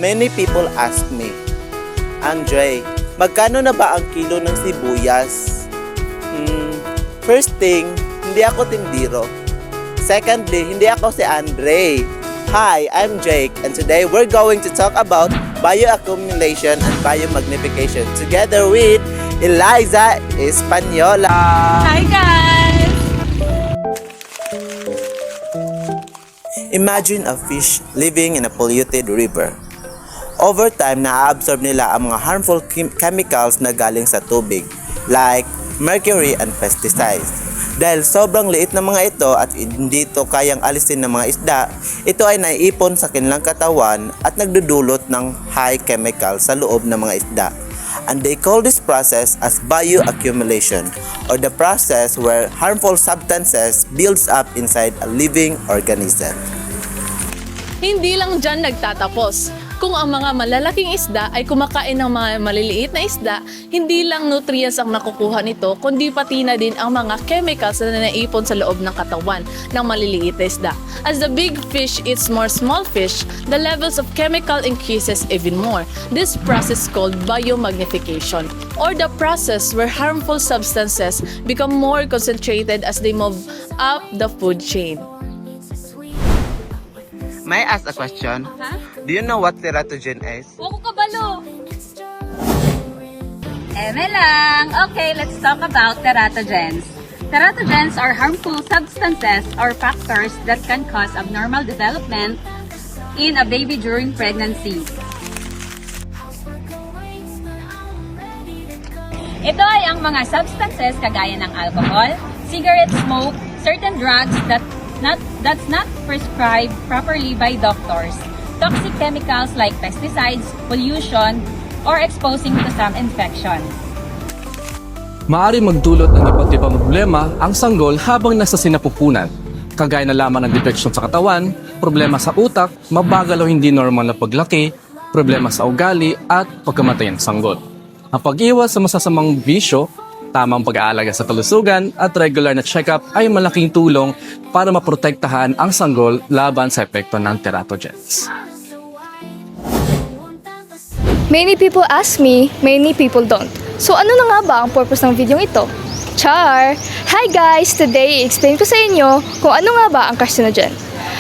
Many people ask me, Andre, magkano na ba ang kilo ng sibuyas? First thing, hindi ako tindiro. Secondly, hindi ako si Andre. Hi, I'm Jake, and today we're going to talk about bioaccumulation and biomagnification together with Eliza Espanola. Hi guys! Imagine a fish living in a polluted river. Over time, na-absorb nila ang mga harmful chemicals na galing sa tubig, like mercury and pesticides. Dahil sobrang liit ng mga ito at hindi ito kayang alisin ng mga isda, ito ay naiipon sa kanilang katawan at nagdudulot ng high chemical sa loob ng mga isda. And they call this process as bioaccumulation, or the process where harmful substances builds up inside a living organism. Hindi lang dyan nagtatapos. Kung ang mga malalaking isda ay kumakain ng mga maliliit na isda, hindi lang nutrients ang nakukuha nito, kundi pati na din ang mga chemicals na naipon sa loob ng katawan ng maliliit na isda. As the big fish eats more small fish, the levels of chemical increases even more. This process called biomagnification, or the process where harmful substances become more concentrated as they move up the food chain. May I ask a question? Do you know what teratogen is? Wako kabalo! Eme lang! Okay, let's talk about teratogens. Teratogens are harmful substances or factors that can cause abnormal development in a baby during pregnancy. Ito ay ang mga substances kagaya ng alcohol, cigarette smoke, certain drugs that's not prescribed properly by doctors, toxic chemicals like pesticides, pollution, or exposing to some infections. Maaari magdulot ng iba't ibang problema ang sanggol habang nasa sinapupunan, kagaya na lamang ng depeksyon sa katawan, problema sa utak, mabagal o hindi normal na paglaki, problema sa ugali at pagkamatay ng sanggol. Ang pag-iwas sa masasamang bisyo, tamang pag-aalaga sa kalusugan at regular na check-up ay malaking tulong para maprotektahan ang sanggol laban sa epekto ng teratogens. Many people ask me, many people don't. So ano na nga ba ang purpose ng video ito? Char! Hi guys! Today, i-explain ko sa inyo kung ano nga ba ang carcinogen.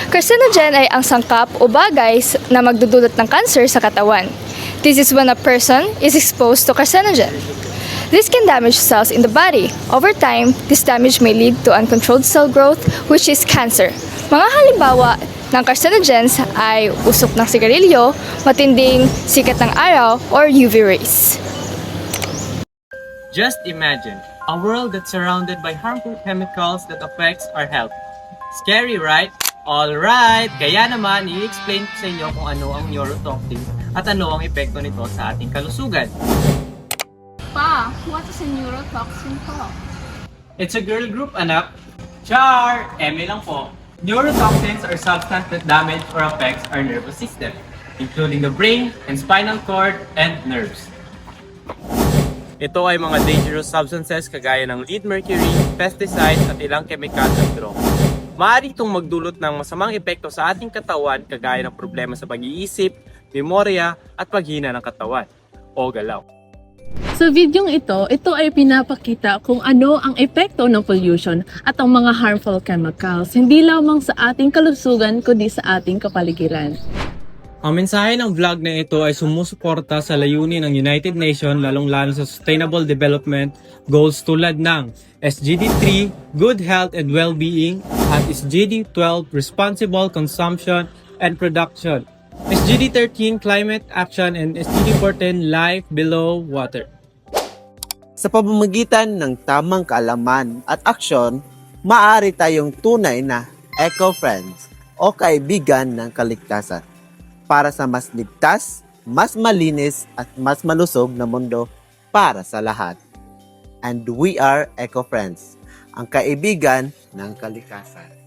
Carcinogen ay ang sangkap o bagay na magdudulot ng cancer sa katawan. This is when a person is exposed to carcinogen. This can damage cells in the body. Over time, this damage may lead to uncontrolled cell growth, which is cancer. Mga halimbawa ng carcinogens ay usok ng sigarilyo, matinding sikat ng araw, or UV rays. Just imagine a world that's surrounded by harmful chemicals that affects our health. Scary, right? Alright! Kaya naman, i-explain ko sa inyo kung ano ang neurotoxin at ano ang epekto nito sa ating kalusugan. Pa, what is a neurotoxin po? It's a girl group, anak. Char! Eme lang po. Neurotoxins are substances that damage or affects our nervous system, including the brain and spinal cord and nerves. Ito ay mga dangerous substances kagaya ng lead mercury, pesticides at ilang chemical at drug. Maaari itong magdulot ng masamang epekto sa ating katawan kagaya ng problema sa pag-iisip, memorya at paghina ng katawan o galaw. Sa videong ito ay pinapakita kung ano ang epekto ng pollution at ang mga harmful chemicals, hindi lamang sa ating kalusugan kundi sa ating kapaligiran. Ang mensahe ng vlog na ito ay sumusuporta sa layunin ng United Nations lalong-lalo sa Sustainable Development Goals tulad ng SDG 3, Good Health and Well-being at SDG 12, Responsible Consumption and Production, SDG 13, Climate Action and SDG 14, Life Below Water. Sa pamamagitan ng tamang kaalaman at aksyon, maaari tayong tunay na eco-friends o kaibigan ng kaligtasan para sa mas ligtas, mas malinis at mas malusog na mundo para sa lahat. And we are eco-friends, ang kaibigan ng kalikasan.